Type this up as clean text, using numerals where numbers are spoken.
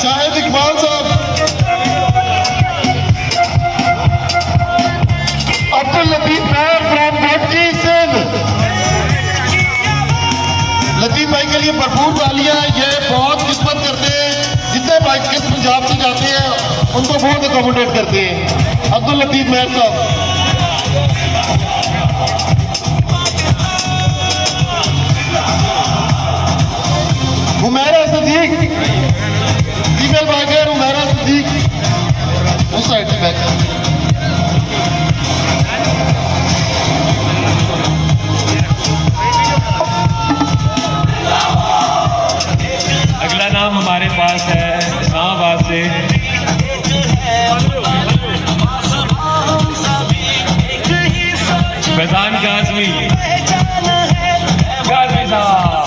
शाहिद इकबाल साहब अब्दुल लतीफ मैर फ्रॉम भटजी सिंध। लतीफ भाई के लिए भरपूर तालियां। ये बहुत खिदमत करते हैं, जितने भाई किस पंजाब से जाते हैं उनको बहुत अकोमोडेट करते हैं। अब्दुल लतीफ मैर साहब। उमेरा सदीक फीमेल बाइकर उमेरा सदीक उस साइड से बैठ। अगला नाम हमारे पास है इस्लामाबाद से फैजान काज़मी साहब।